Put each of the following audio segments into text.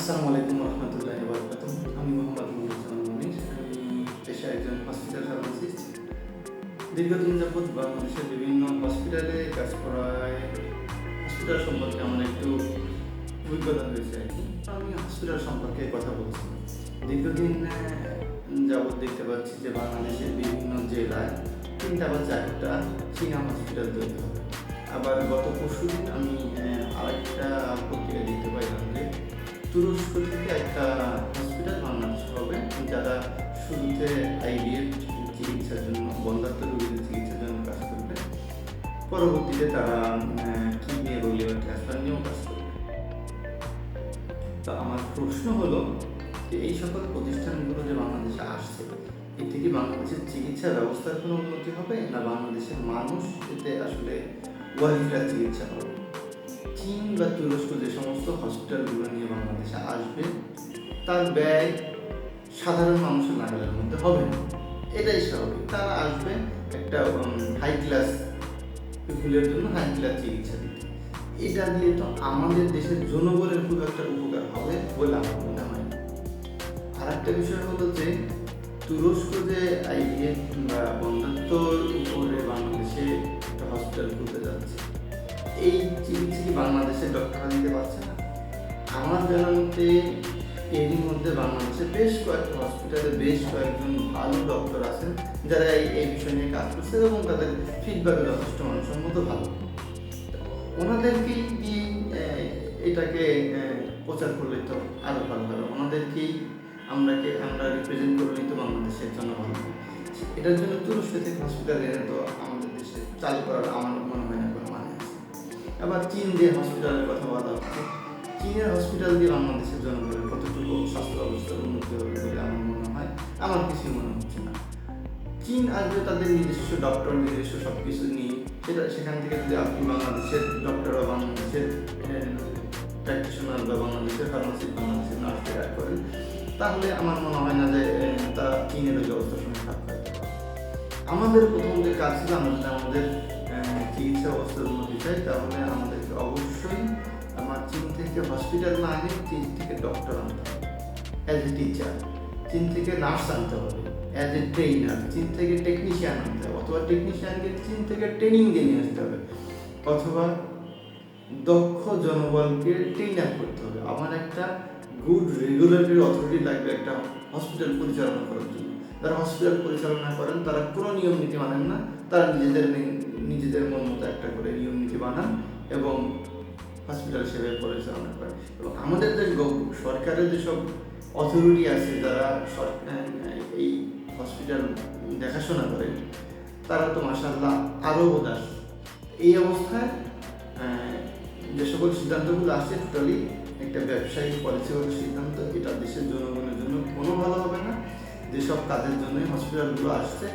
আসসালামু আলাইকুম রহমতুল্লাহি ওয়া বারাকাতুহু। আমি মোহাম্মদ মুনির মুনির। আমি পেশায় একজন হসপিটাল ফার্মাসিস্ট। দীর্ঘদিন যাবৎ বাংলাদেশের বিভিন্ন হসপিটালে কাজ করায় হসপিটাল সম্পর্কে আমার একটু অভিজ্ঞতা হয়েছে আর কি। আমি হসপিটাল সম্পর্কে কথা বলছি। দীর্ঘদিন যাবৎ দেখতে পাচ্ছি যে বাংলাদেশের বিভিন্ন জেলায় 3টা বা 4টা চীনা হসপিটাল তৈরি হবে। আবার গত পরশুদিন আমি আরেকটা পত্রিকা দেখতে পাইলাম যে তুরস্ক থেকে একটা হসপিটাল বাংলাদেশে হবে, যারা শুরুতে আইভিএফ চিকিৎসার জন্য, বন্ধাত্ম রোগীদের চিকিৎসার জন্য কাজ করবে, পরবর্তীতে তারা কিডনি এবং লিভার ট্রান্সপ্লান্ট নিয়েও কাজ করবে। তো আমার প্রশ্ন হলো যে এই সকল প্রতিষ্ঠানগুলো যে বাংলাদেশে আসছে, এতে কি বাংলাদেশের চিকিৎসা ব্যবস্থার কোনো উন্নতি হবে, না বাংলাদেশের মানুষ এতে আসলে ওয়ার্ল্ড চিকিৎসা হবে? চীন বা তুরস্ক যে সমস্ত হসপিটালগুলো নিয়ে বাংলাদেশে আসবে, তার ব্যয় সাধারণ মানুষের নাগালের মধ্যে হবে না, এটাই স্বাভাবিক। তারা আসবে একটা হাই ক্লাস পিপুলের জন্য হাই ক্লাস চিকিৎসা দিতে। এটা দিয়ে তো আমাদের দেশের জনগণের খুব একটা উপকার হবে বলে আমার মনে হয়। আর একটা বিষয় হলো যে তুরস্ক যে আইভিএফ বা বন্ধাত্মর উপরে বাংলাদেশে একটা হসপিটাল খুলতে যাচ্ছে, এই চিকিৎসা কি বাংলাদেশের ডক্টররা দিতে পারছে না? আমার জানার মধ্যে এরই মধ্যে বাংলাদেশে বেশ কয়েকটা হসপিটালে বেশ কয়েকজন ভালো ডক্টর আছেন যারা এই বিষয় নিয়ে কাজ করছে এবং তাদের ফিডব্যাক যথেষ্ট মানসম্মত ভালো। ওনাদেরকেই কি এটাকে প্রচার করলে তো আরও ভালো হবে, ওনাদেরকেই আমরা রিপ্রেজেন্ট করলেই তো বাংলাদেশের জন্য ভালো। এটার জন্য তুরস্ক থেকে হসপিটাল এনে তো আমাদের দেশে চালু করার আমার মনে হয় না কোনো মানে আছে। আবার চীন যে হসপিটালের কথা বলা হচ্ছে, চীনের হসপিটাল দিয়ে বাংলাদেশের জনগণের কতটুকু স্বাস্থ্য ব্যবস্থার উন্নতি হবে বলে আমার মনে হয়, আমার কিছুই মনে হচ্ছে না। চীন আসবে তাদের নিজস্ব ডক্টর, নিজস্ব সব কিছু নিয়ে, সেখান থেকে যদি আপনি বাংলাদেশের ডক্টর বা বাংলাদেশের প্র্যাকটিশনার বা বাংলাদেশের ফার্মাসিস্ট, বাংলাদেশের নার্স তৈরি করেন, তাহলে আমার মনে হয় না যে তারা চীনের ব্যবস্থার সঙ্গে খাপ খাইতে পারে। আমাদের প্রথম যে কাজ ছিল, আমাদের চিকিৎসা ব্যবস্থার উন্নতি চাই, তাহলে আমাদেরকে অবশ্যই চীন থেকে হসপিটাল না আনে চীন থেকে ডক্টর আনতে হবে অ্যাজ এ টিচার, চীন থেকে নার্স আনতে হবে অ্যাজ এ ট্রেনার, চীন থেকে টেকনিশিয়ান আনতে হবে, অথবা টেকনিশিয়ানকে চীন থেকে ট্রেনিং দিয়ে নিয়ে আসতে হবে, অথবা দক্ষ জনবলকে ট্রেন আপ করতে হবে। আমার একটা গুড রেগুলেটরি অথরিটি লাগবে একটা হসপিটাল পরিচালনা করার জন্য। যারা হসপিটাল পরিচালনা করেন তারা কোনো নিয়ম নীতি মানেন না, তারা নিজেদের মন মতো একটা করে নিয়ম নীতি বানান এবং হসপিটাল সেভাবে পরিচালনা করে। এবং আমাদের যে সরকারের যেসব অথরিটি আছে যারা এই হসপিটাল দেখাশোনা করে, তারা তো মাশাআল্লাহ আরও উদাস। এই অবস্থায় যে সকল সিদ্ধান্তগুলো আসছে টোটালি একটা ব্যবসায়িক পলিসিগত সিদ্ধান্ত, এটা দেশের জনগণের জন্য কোনো ভালো হবে না। যেসব কাজের জন্য হসপিটালগুলো আসছে,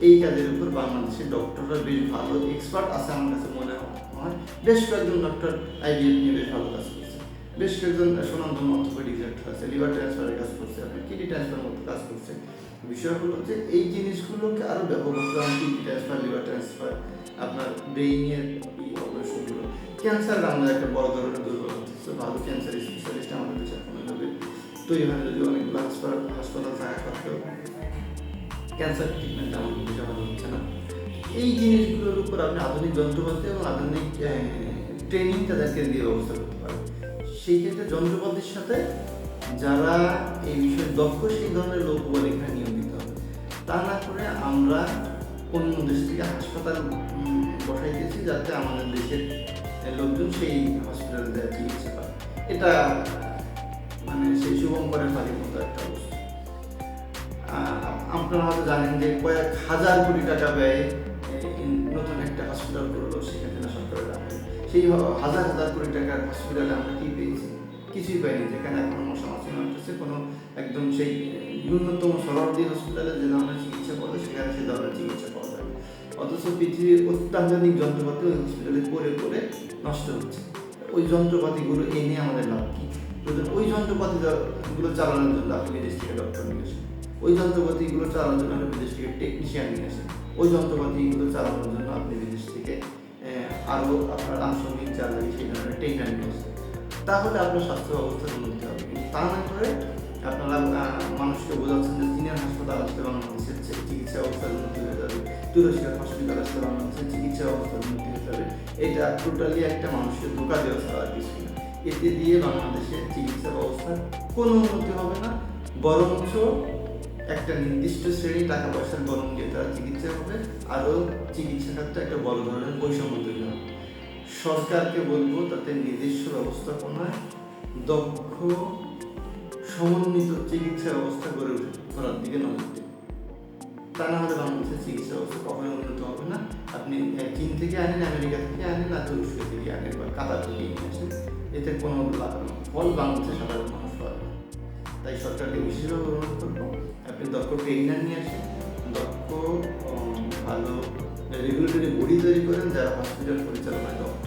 এই কাজের উপর বাংলাদেশের ডক্টররা বেশ ভালো এক্সপার্ট আছে আমার কাছে মনে হয়। বেশ কয়েকজন ডক্টর আইভিএফ নিয়ে বেশ ভালো কাজ করছে, বেশ কয়েকজন সুনামধন্য অর্থোপেডিক ডাক্তার আছে, লিভার ট্রান্সফারের কাজ করছে, আপনার কিডনি ট্রান্সফার মতো কাজ করছে। বিষয় হলো যে এই জিনিসগুলোকে আরও ব্যাপক করতে হবে। কিডনি ট্রান্সফার, লিভার ট্রান্সফার, আপনার ব্রেইনের অপারেশনগুলো, ক্যান্সার আমাদের একটা বড় ধরনের দুর্বলতা হচ্ছে। ভালো ক্যান্সার স্পেশালিস্ট আমাদের দেশে এখনভাবে তৈরি হয়, যদি অনেকগুলো হাসপাতাল থাকা সত্ত্বেও ক্যান্সার ট্রিটমেন্ট আমাদের দেশে ভালো হচ্ছে না। এই জিনিসগুলোর উপর আপনি আধুনিক যন্ত্রপাতি এবং আধুনিক ট্রেনিং তাদেরকে দিয়ে ব্যবস্থা করতে পারেন। সেই ক্ষেত্রে যন্ত্রপাতির সাথে যারা এই বিষয়ে দক্ষ, সেই ধরনের লোকবল এখানে নিয়োজিত হবে। তা না করে আমরা অন্য দেশ থেকে হাসপাতাল বসাইতেছি যাতে আমাদের দেশের লোকজন সেই হসপিটালে যায় চিকিৎসা পায়। এটা মানে সেই শুভঙ্করের ফাঁড়ির মতো একটা অবস্থা। আপনারা হয়তো জানেন যে কয়েক হাজার কোটি টাকা ব্যয়ে নতুন একটা হসপিটাল করলো শেখ হাসিনা সরকারের আমলে। সেই হাজার হাজার কোটি টাকার হসপিটালে আমরা কি পেয়েছি? কিছুই পাইনি। যেখানে এখন সমস্যা হচ্ছে কোনো একদম সেই ন্যূনতম শরণার্থী হসপিটালে যে ধরনের চিকিৎসা করবে সেখানে সে ধরনের চিকিৎসা পাওয়া যাবে, অথচ পৃথিবীর অত্যাধুনিক যন্ত্রপাতি ওই হসপিটালে পড়ে নষ্ট হচ্ছে। ওই যন্ত্রপাতিগুলো এনে আমাদের লাভ কি? ওই যন্ত্রপাতিগুলো চালানোর জন্য আপনি বিদেশ থেকে ডক্টর নিয়ে আসেন, ওই যন্ত্রপাতিগুলো চালানোর জন্য আপনি বিদেশ থেকে টেকনিশিয়ান নিয়ে আসেন, ওই যন্ত্রপাতিগুলো চালানোর জন্য আপনি বিদেশ থেকে আরও আপনার আনুষঙ্গিক যা লাগে সেই ধরনের ট্রেনার নিয়ে আসেন। তাহলে আপনার স্বাস্থ্য ব্যবস্থার উন্নতি হবে। তা না করে আপনারা মানুষকে বোঝাচ্ছেন যে সিনিয়র হাসপাতাল আসলে বাংলাদেশের চিকিৎসা ব্যবস্থার উন্নতি হয়ে যাবে, তুরস্কের হসপিটাল আসলে বাংলাদেশের চিকিৎসা ব্যবস্থার উন্নতি হয়ে যাবে। এটা টোটালি একটা মানুষকে ধোঁকা দেওয়া ছাড়া আর কিছু না। এতে দিয়ে বাংলাদেশের চিকিৎসা ব্যবস্থার কোনো উন্নতি হবে না, বরঞ্চ একটা নির্দিষ্ট শ্রেণী টাকা পয়সার গরম দিয়ে তারা চিকিৎসা হবে, আরও চিকিৎসা খাতে একটা বড় ধরনের বৈষম্য তৈরি হবে। সরকারকে বলবো তাদের নিজস্ব ব্যবস্থাপনায় দক্ষ সমন্বিত চিকিৎসা ব্যবস্থা গড়ে তোলার দিকে নজর দিন। তা না হলে বাংলাদেশের চিকিৎসা ব্যবস্থা কখনোই উন্নত হবে না। আপনি চীন থেকে আনেন, আমেরিকা থেকে আনেন, আর তুরস্ক থেকে আনেন বা কাতার থেকে নিয়ে আসেন, এতে কোনো ফল বাংলাদেশের সাধারণ মানুষ পাবে না। তাই সরকারকে বিশেষভাবে অনুরোধ করবো, আপনি দক্ষ ট্রেনার নিয়ে আসেন, দক্ষ ভালো রেগুলেটরি বডি তৈরি করেন যারা হসপিটাল পরিচালনায় দক্ষ।